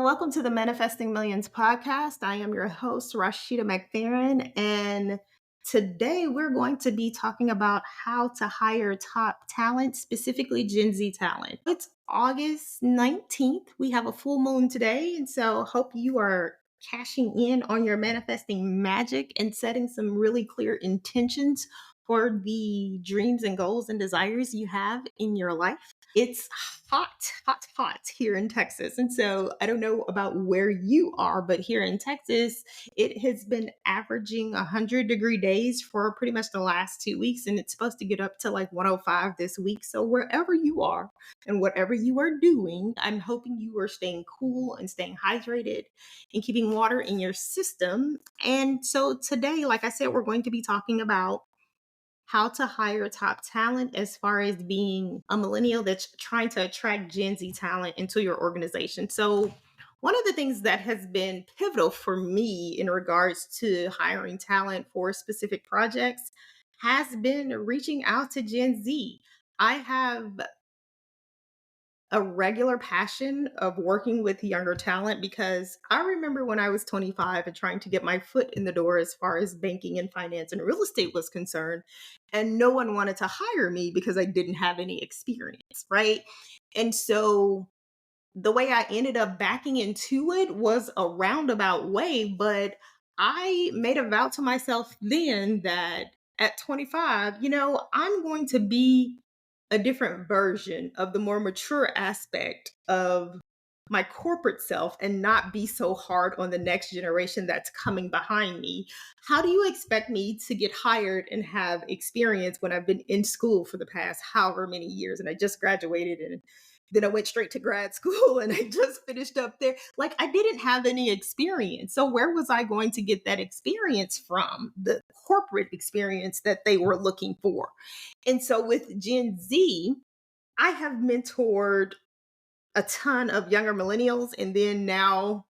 Welcome to the Manifesting Millions podcast. I am your host, Rashida McFerrin, and today we're going to be talking about how to hire top talent, specifically Gen Z talent. It's August 19th. We have a full moon today, and so hope you are cashing in on your manifesting magic and setting some really clear intentions for the dreams and goals and desires you have in your life. It's hot here in Texas. And so I don't know about where you are, but here in Texas, it has been averaging 100-degree days for pretty much the last 2 weeks. And it's supposed to get up to like 105 this week. So wherever you are and whatever you are doing, I'm hoping you are staying cool and staying hydrated and keeping water in your system. And so today, like I said, we're going to be talking about how to hire top talent as far as being a millennial that's trying to attract Gen Z talent into your organization. So, one of the things that has been pivotal for me in regards to hiring talent for specific projects has been reaching out to Gen Z. I have a regular passion of working with younger talent because I remember when I was 25 and trying to get my foot in the door as far as banking and finance and real estate was concerned. And no one wanted to hire me because I didn't have any experience, right? And so the way I ended up backing into it was a roundabout way, but I made a vow to myself then that at 25, I'm going to be a different version of the more mature aspect of my corporate self and not be so hard on the next generation that's coming behind me. How do you expect me to get hired and have experience when I've been in school for the past however many years and I just graduated and then I went straight to grad school and I just finished up there. Like I didn't have any experience. So where was I going to get that experience from? The corporate experience that they were looking for. And so with Gen Z, I have mentored a ton of younger millennials and then now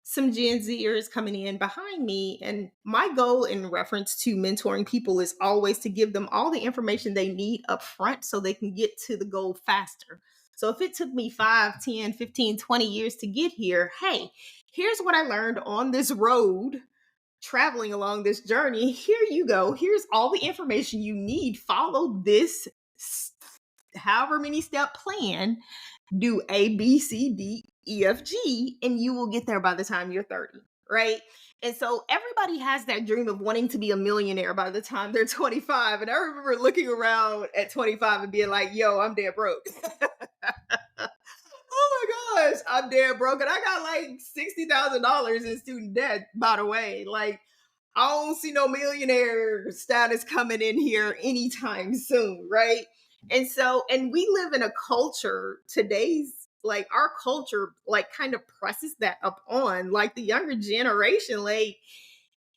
some Gen Zers coming in behind me. And my goal in reference to mentoring people is always to give them all the information they need up front so they can get to the goal faster. So if it took me 5, 10, 15, 20 years to get here, hey, here's what I learned on this road traveling along this journey. Here you go. Here's all the information you need. Follow this however many step plan, do A, B, C, D, E, F, G, and you will get there by the time you're 30, right? And so everybody has that dream of wanting to be a millionaire by the time they're 25. And I remember looking around at 25 and being like, yo, I'm dead broke. Oh my gosh, I'm dead broke. And I got like $60,000 in student debt, by the way. Like, I don't see no millionaire status coming in here anytime soon, right? And so, and we live in a culture, like our culture, like kind of presses that up on like the younger generation, like,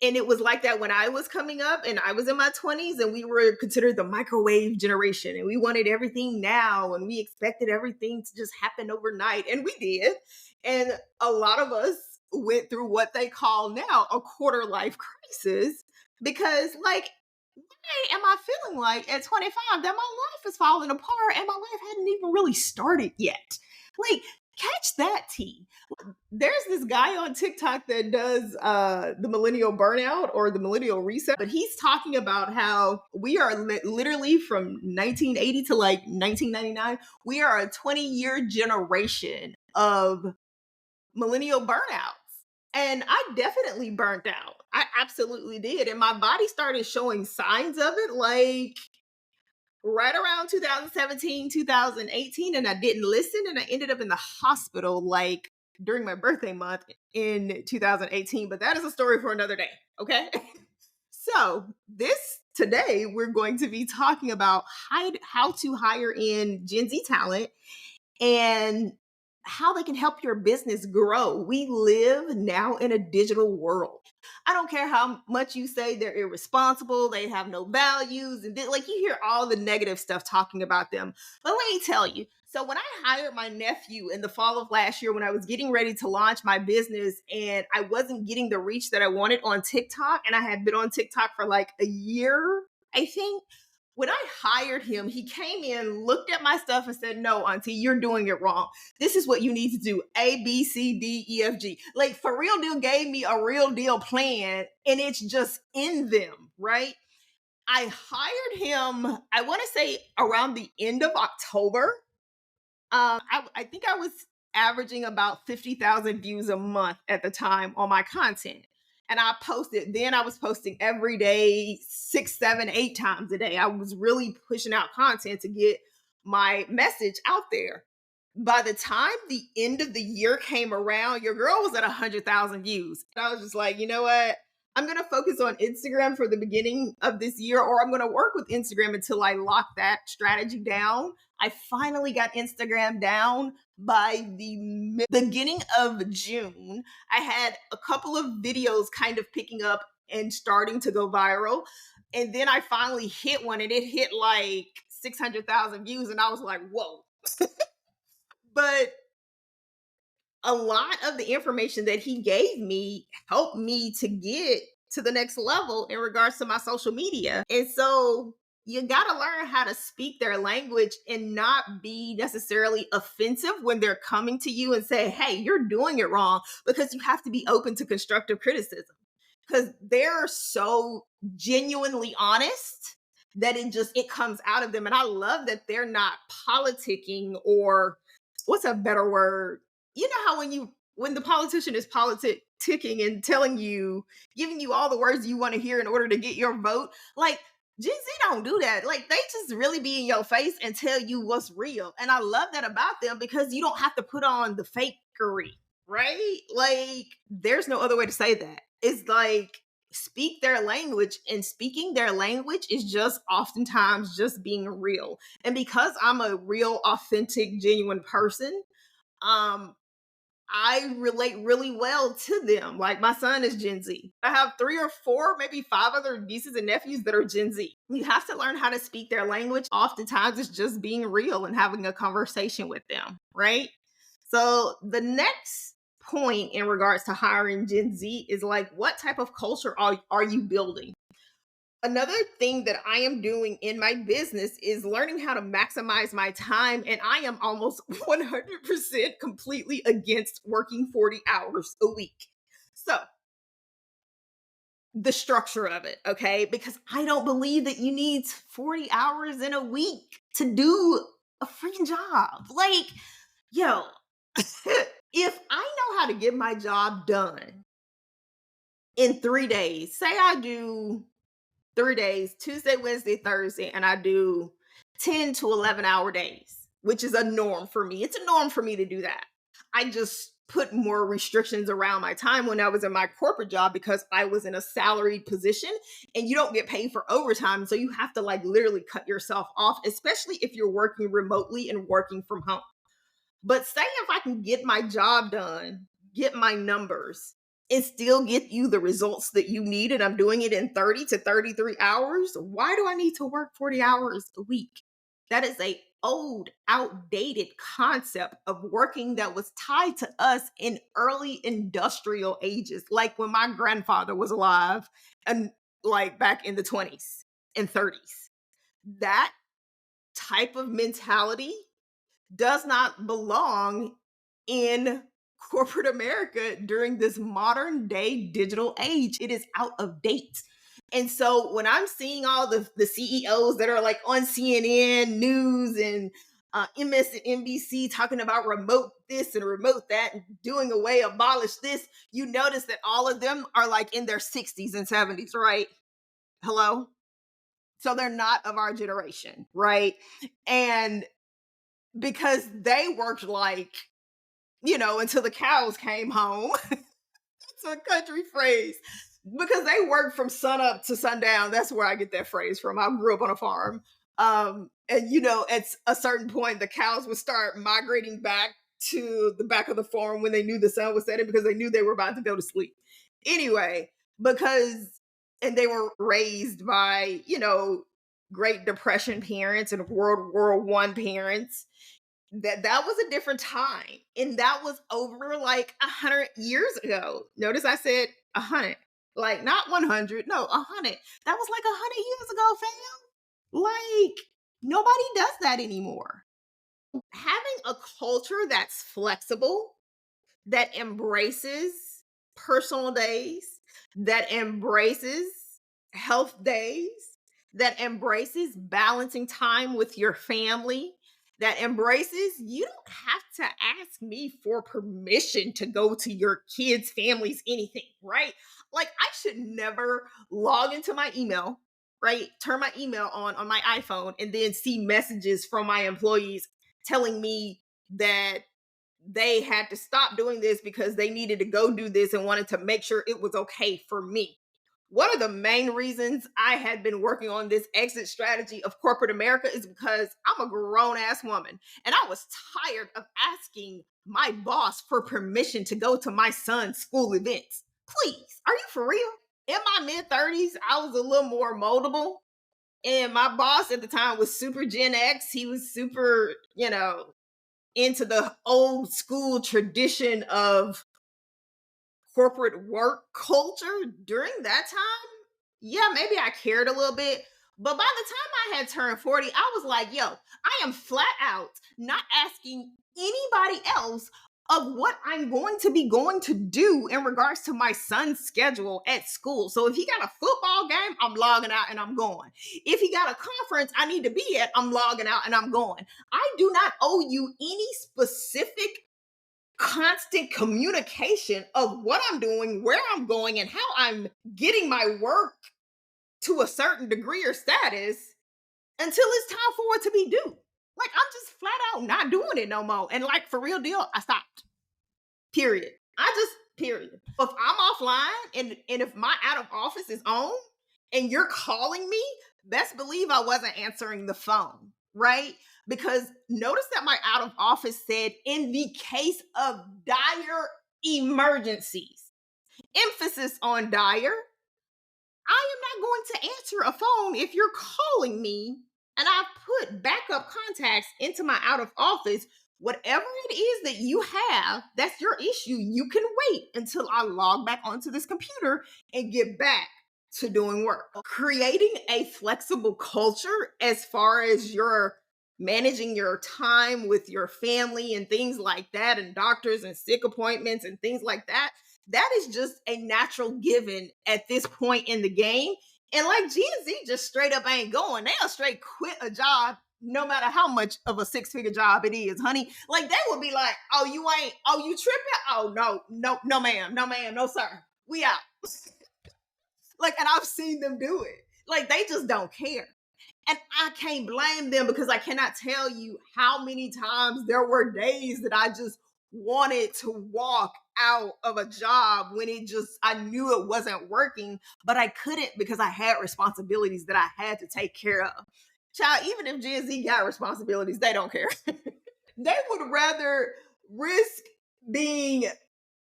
and it was like that when I was coming up and I was in my 20s and we were considered the microwave generation and we wanted everything now and we expected everything to just happen overnight. And we did. And a lot of us went through what they call now a quarter life crisis because, like, why am I feeling like at 25 that my life is falling apart and my life hadn't even really started yet? Like, catch that tea. There's this guy on TikTok that does the millennial burnout or the millennial reset, but he's talking about how we are literally from 1980 to like 1999, we are a 20-year generation of millennial burnouts. And I definitely burnt out. I absolutely did. And my body started showing signs of it like right around 2017, 2018. And I didn't listen. And I ended up in the hospital like during my birthday month in 2018. But that is a story for another day. Okay. So today we're going to be talking about how to hire in Gen Z talent and how they can help your business grow. We live now in a digital world. I don't care how much you say they're irresponsible, they have no values, and like you hear all the negative stuff talking about them. But let me tell you, so when I hired my nephew in the fall of last year, when I was getting ready to launch my business and I wasn't getting the reach that I wanted on TikTok, and I had been on TikTok for like a year, I think. When I hired him, he came in, looked at my stuff, and said, "No, Auntie, you're doing it wrong. This is what you need to do: A, B, C, D, E, F, G." Like, for real deal, gave me a real deal plan, and it's just in them, right? I hired him, I want to say around the end of October. I think I was averaging about 50,000 views a month at the time on my content. And I was posting every day, 6, 7, 8 times a day. I was really pushing out content to get my message out there. By the time the end of the year came around, your girl was at 100,000 views. And I was just like, you know what? I'm going to focus on Instagram for the beginning of this year, or I'm going to work with Instagram until I lock that strategy down. I finally got Instagram down by the beginning of June. I had a couple of videos kind of picking up and starting to go viral. And then I finally hit one, and it hit like 600,000 views. And I was like, whoa. But a lot of the information that he gave me helped me to get to the next level in regards to my social media. And so you got to learn how to speak their language and not be necessarily offensive when they're coming to you and say, "Hey, you're doing it wrong," because you have to be open to constructive criticism, because they're so genuinely honest that it comes out of them. And I love that they're not politicking, or what's a better word? You know how when the politician is politicking and telling you, giving you all the words you want to hear in order to get your vote, like, Gen Z don't do that. Like, they just really be in your face and tell you what's real. And I love that about them, because you don't have to put on the fakery, right? Like, there's no other way to say that. It's like, speak their language, and speaking their language is just oftentimes just being real. And because I'm a real, authentic, genuine person, um, I relate really well to them. Like, my son is Gen Z. I have 3 or 4, maybe 5 other nieces and nephews that are Gen Z. You have to learn how to speak their language. Oftentimes, it's just being real and having a conversation with them, right? So, the next point in regards to hiring Gen Z is like, what type of culture are you building? Another thing that I am doing in my business is learning how to maximize my time. And I am almost 100% completely against working 40 hours a week. So, the structure of it, okay? Because I don't believe that you need 40 hours in a week to do a freaking job. Like, yo, if I know how to get my job done in 3 days, say I do 3 days, Tuesday, Wednesday, Thursday, and I do 10 to 11-hour days, which is a norm for me. It's a norm for me to do that. I just put more restrictions around my time when I was in my corporate job, because I was in a salaried position and you don't get paid for overtime. So you have to, like, literally cut yourself off, especially if you're working remotely and working from home. But say if I can get my job done, get my numbers, and still get you the results that you need, and I'm doing it in 30 to 33 hours, why do I need to work 40 hours a week? That is a old, outdated concept of working that was tied to us in early industrial ages, like when my grandfather was alive, and like back in the 20s and 30s. That type of mentality does not belong in corporate America during this modern day digital age. It is out of date. And so when I'm seeing all the CEOs that are like on CNN News and MSNBC talking about remote this and remote that and doing away, abolish this, you notice that all of them are like in their 60s and 70s, right? Hello? So they're not of our generation, right? And because they worked like, until the cows came home. It's a country phrase. Because they worked from sun up to sundown. That's where I get that phrase from. I grew up on a farm. And at a certain point, the cows would start migrating back to the back of the farm when they knew the sun was setting, because they knew they were about to go to sleep. Anyway, and they were raised by, Great Depression parents and World War I parents. That was a different time, and that was over like 100 years ago. Notice I said 100, like not 100, no, 100. That was like 100 years ago, fam. Like, nobody does that anymore. Having a culture that's flexible, that embraces personal days, that embraces health days, that embraces balancing time with your family, that embraces you don't have to ask me for permission to go to your kids' families, anything, right? Like, I should never log into my email, right? Turn my email on my iPhone and then see messages from my employees telling me that they had to stop doing this because they needed to go do this and wanted to make sure it was okay for me. One of the main reasons I had been working on this exit strategy of corporate America is because I'm a grown ass woman and I was tired of asking my boss for permission to go to my son's school events. Please, are you for real? In my mid 30s, I was a little more moldable. And my boss at the time was super Gen X. He was super, into the old school tradition of corporate work culture during that time. Yeah, maybe I cared a little bit. But by the time I had turned 40, I was like, yo, I am flat out not asking anybody else of what I'm going to be going to do in regards to my son's schedule at school. So if he got a football game, I'm logging out and I'm going. If he got a conference I need to be at, I'm logging out and I'm going. I do not owe you any specific constant communication of what I'm doing, where I'm going, and how I'm getting my work to a certain degree or status until it's time for it to be due. Like, I'm just flat out not doing it no more. And like, for real deal, I stopped. Period. Period. If I'm offline and if my out of office is on and you're calling me, best believe I wasn't answering the phone, right? Because notice that my out of office said in the case of dire emergencies. Emphasis on dire. I am not going to answer a phone if you're calling me and I put backup contacts into my out of office. Whatever it is that you have, that's your issue. You can wait until I log back onto this computer and get back to doing work. Creating a flexible culture as far as your managing your time with your family and things like that, and doctors and sick appointments and things like that, that is just a natural given at this point in the game. And like Gen Z just straight up ain't going. They'll straight quit a job no matter how much of a six-figure job it is, honey. Like, they would be like, oh, you tripping? Oh, no, ma'am, no, sir. We out. Like, and I've seen them do it. Like, they just don't care. And I can't blame them because I cannot tell you how many times there were days that I just wanted to walk out of a job when I knew it wasn't working, but I couldn't because I had responsibilities that I had to take care of. Child, even if Gen Z got responsibilities, they don't care. They would rather risk being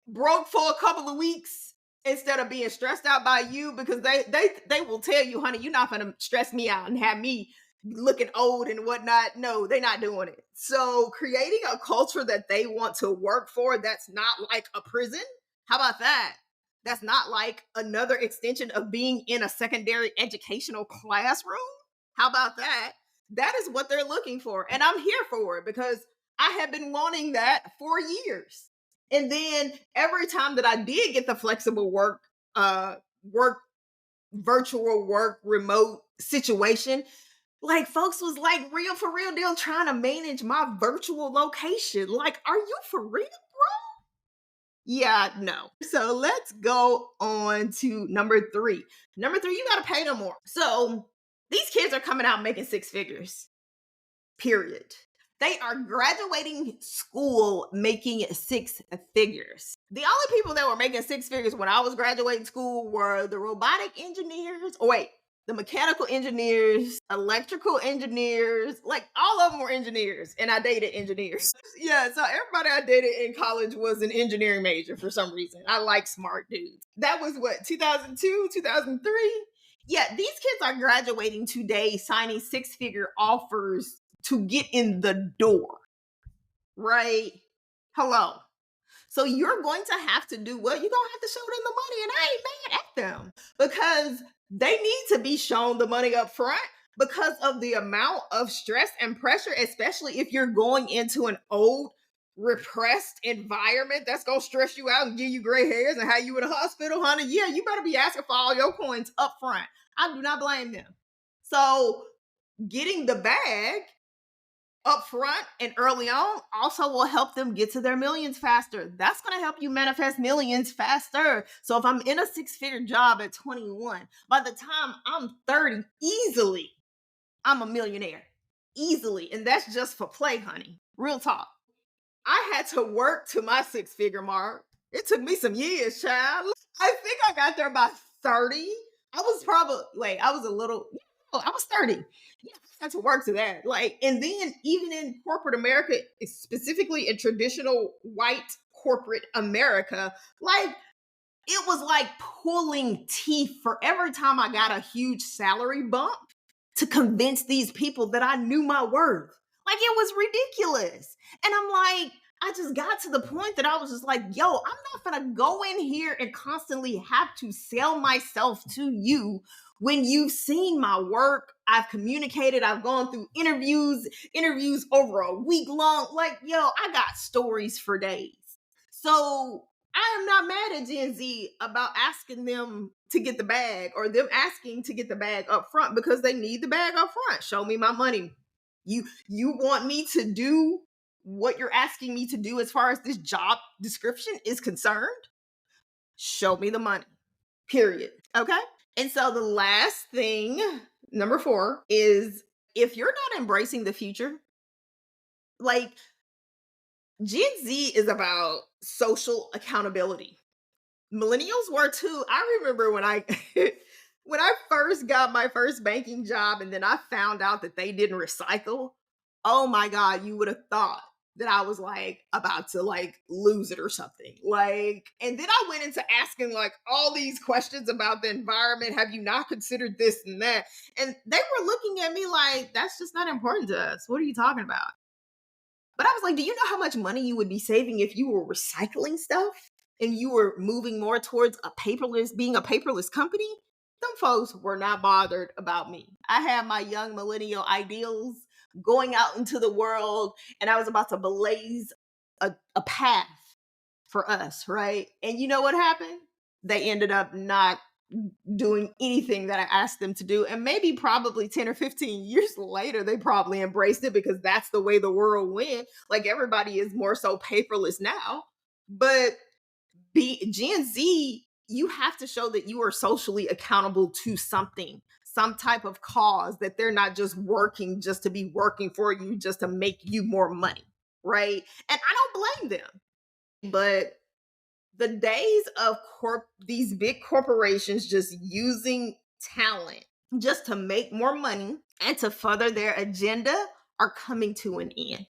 broke for a couple of weeks instead of being stressed out by you, because they will tell you, honey, you're not gonna stress me out and have me looking old and whatnot. No, they're not doing it. So creating a culture that they want to work for, that's not like a prison. How about that? That's not like another extension of being in a secondary educational classroom. How about that? That is what they're looking for. And I'm here for it because I have been wanting that for years. And then every time that I did get the flexible work, virtual work, remote situation, like, folks was like, real for real deal trying to manage my virtual location. Like, are you for real? Yeah, no. So let's go on to number three. Number three, you got to pay them more. So these kids are coming out making six figures, period. They are graduating school making six figures. The only people that were making six figures when I was graduating school were the robotic engineers. Oh, wait, the mechanical engineers, electrical engineers, like all of them were engineers, and I dated engineers. Yeah, so everybody I dated in college was an engineering major for some reason. I like smart dudes. That was what, 2002, 2003? Yeah, these kids are graduating today, signing six-figure offers to get in the door, right? Hello. So you're going to have to do what? You're going to have to show them the money, and I ain't mad at them because they need to be shown the money up front. because of the amount of stress and pressure, especially if you're going into an old, repressed environment that's gonna stress you out and give you gray hairs and have you in a hospital, honey. Yeah, you better be asking for all your coins up front. I do not blame them. So getting the bag up front and early on also will help them get to their millions faster. That's going to help you manifest millions faster. So if I'm in a six-figure job at 21, by the time I'm 30, easily, I'm a millionaire. Easily. And that's just for play, honey. Real talk. I had to work to my six-figure mark. It took me some years, child. I think I got there by 30. I was probably, wait, I was a little, I was 30. Yeah, I had to work to that. Like, and then even in corporate America, specifically in traditional white corporate America, like, it was like pulling teeth for every time I got a huge salary bump to convince these people that I knew my worth. Like, it was ridiculous. And I'm like, I just got to the point that I was just like, yo, I'm not gonna go in here and constantly have to sell myself to you when you've seen my work. I've communicated, I've gone through interviews over a week long. Like, yo, I got stories for days. So I am not mad at Gen Z about asking them to get the bag or them asking to get the bag up front because they need the bag up front. Show me my money. You want me to do what you're asking me to do as far as this job description is concerned? Show me the money. Period. Okay? And so the last thing, number 4, is if you're not embracing the future, like, Gen Z is about social accountability. Millennials were too. I remember when I when I first got my first banking job and then I found out that they didn't recycle. Oh my god, you would have thought that I was like about to like lose it or something. Like, and then I went into asking like all these questions about the environment. Have you not considered this and that? And they were looking at me like, that's just not important to us. What are you talking about? But I was like, do you know how much money you would be saving if you were recycling stuff and you were moving more towards being a paperless company? Them folks were not bothered about me. I had my young millennial ideals going out into the world, and I was about to blaze a path for us, right? And you know what happened? They ended up not doing anything that I asked them to do. And maybe probably 10 or 15 years later, they probably embraced it because that's the way the world went. Like, everybody is more so paperless now. But Gen Z, you have to show that you are socially accountable to something, some type of cause, that they're not just working just to be working for you, just to make you more money. Right. And I don't blame them. But the days of these big corporations just using talent just to make more money and to further their agenda are coming to an end.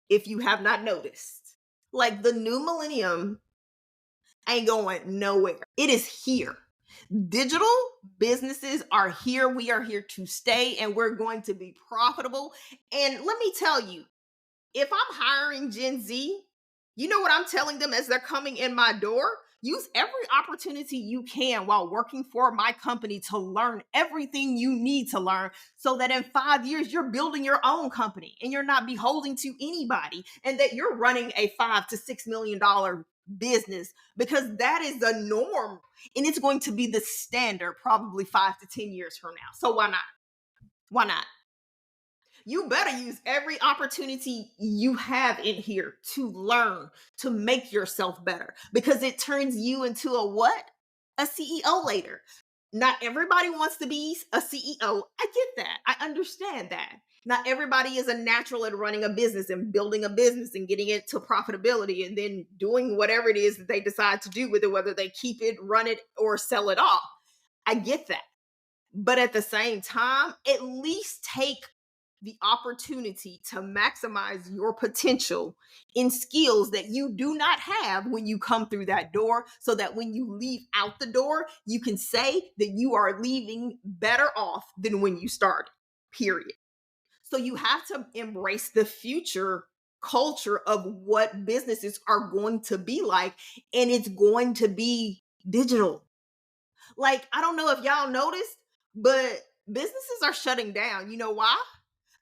If you have not noticed, like, the new millennium ain't going nowhere. It is here. Digital businesses are here. We are here to stay, and we're going to be profitable. And let me tell you, if I'm hiring Gen Z, you know what I'm telling them as they're coming in my door? Use every opportunity you can while working for my company to learn everything you need to learn so that in 5 years, you're building your own company and you're not beholden to anybody, and that you're running a $5 to $6 million business, because that is the norm and it's going to be the standard probably 5 to 10 years from now. So why not? Why not? You better use every opportunity you have in here to learn, to make yourself better, because it turns you into a what? A CEO later. Not everybody wants to be a CEO. I get that. I understand that. Not everybody is a natural at running a business and building a business and getting it to profitability and then doing whatever it is that they decide to do with it, whether they keep it, run it, or sell it off. I get that. But at the same time, at least take the opportunity to maximize your potential in skills that you do not have when you come through that door, so that when you leave out the door, you can say that you are leaving better off than when you started, period. So you have to embrace the future culture of what businesses are going to be like, and it's going to be digital. Like, I don't know if y'all noticed, but businesses are shutting down. You know why?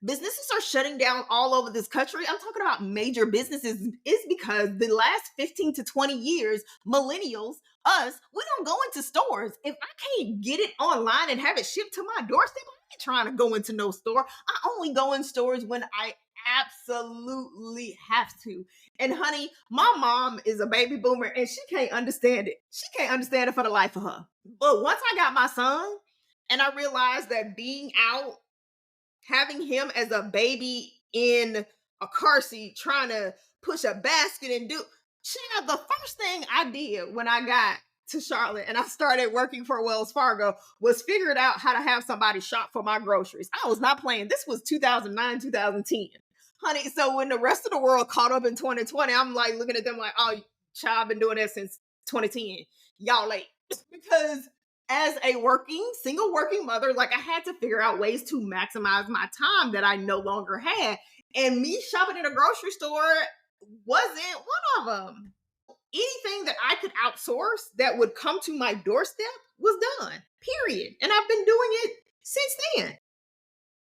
Businesses are shutting down all over this country. I'm talking about major businesses. It's because the last 15 to 20 years, millennials, us, we don't go into stores. If I can't get it online and have it shipped to my doorstep, I ain't trying to go into no store. I only go in stores when I absolutely have to. And honey, my mom is a baby boomer and she can't understand it. She can't understand it for the life of her. But once I got my son and I realized that being out, having him as a baby in a car seat trying to push a basket and do, child, the first thing I did when I got to Charlotte and I started working for Wells Fargo was figured out how to have somebody shop for my groceries. I was not playing. This was 2009, 2010. Honey, so when the rest of the world caught up in 2020, I'm like looking at them like, oh, child, I've been doing that since 2010. Y'all late. Because as a single working mother, like I had to figure out ways to maximize my time that I no longer had. And me shopping in a grocery store wasn't one of them. Anything that I could outsource that would come to my doorstep was done, period. And I've been doing it since then.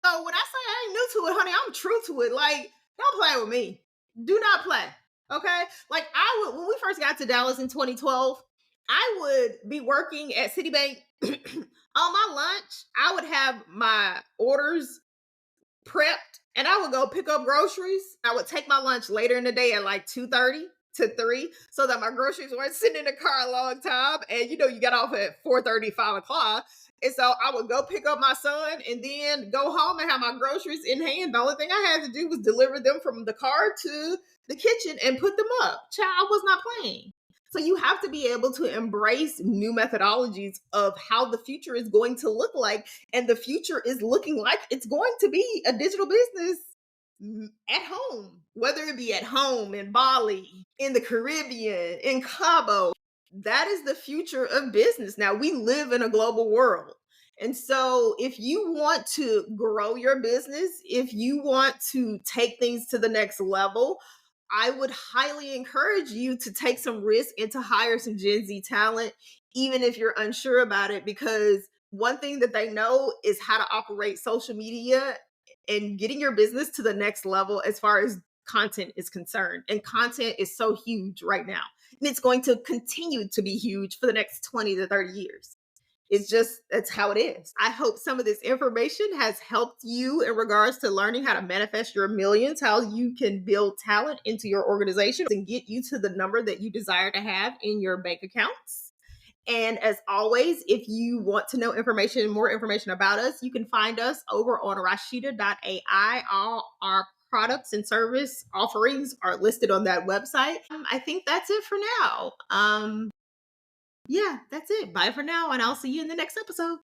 So when I say I ain't new to it, honey, I'm true to it. Like, don't play with me. Do not play. Okay? Like when we first got to Dallas in 2012, I would be working at Citibank. On my lunch, I would have my orders prepped and I would go pick up groceries. I would take my lunch later in the day at like 2:30 to 3 so that my groceries weren't sitting in the car a long time. And you got off at 4:30, 5 o'clock. And so I would go pick up my son and then go home and have my groceries in hand. The only thing I had to do was deliver them from the car to the kitchen and put them up. Child, I was not playing. So you have to be able to embrace new methodologies of how the future is going to look like. And the future is looking like it's going to be a digital business at home, whether it be at home in Bali, in the Caribbean, in Cabo. That is the future of business. Now, we live in a global world. And so, if you want to grow your business, if you want to take things to the next level, I would highly encourage you to take some risk and to hire some Gen Z talent, even if you're unsure about it, because one thing that they know is how to operate social media and getting your business to the next level as far as content is concerned. And content is so huge right now. And it's going to continue to be huge for the next 20 to 30 years. That's how it is. I hope some of this information has helped you in regards to learning how to manifest your millions, how you can build talent into your organization and get you to the number that you desire to have in your bank accounts. And as always, if you want to know more information about us, you can find us over on Rashida.ai. All our products and service offerings are listed on that website. I think that's it for now. Yeah, that's it. Bye for now, and I'll see you in the next episode.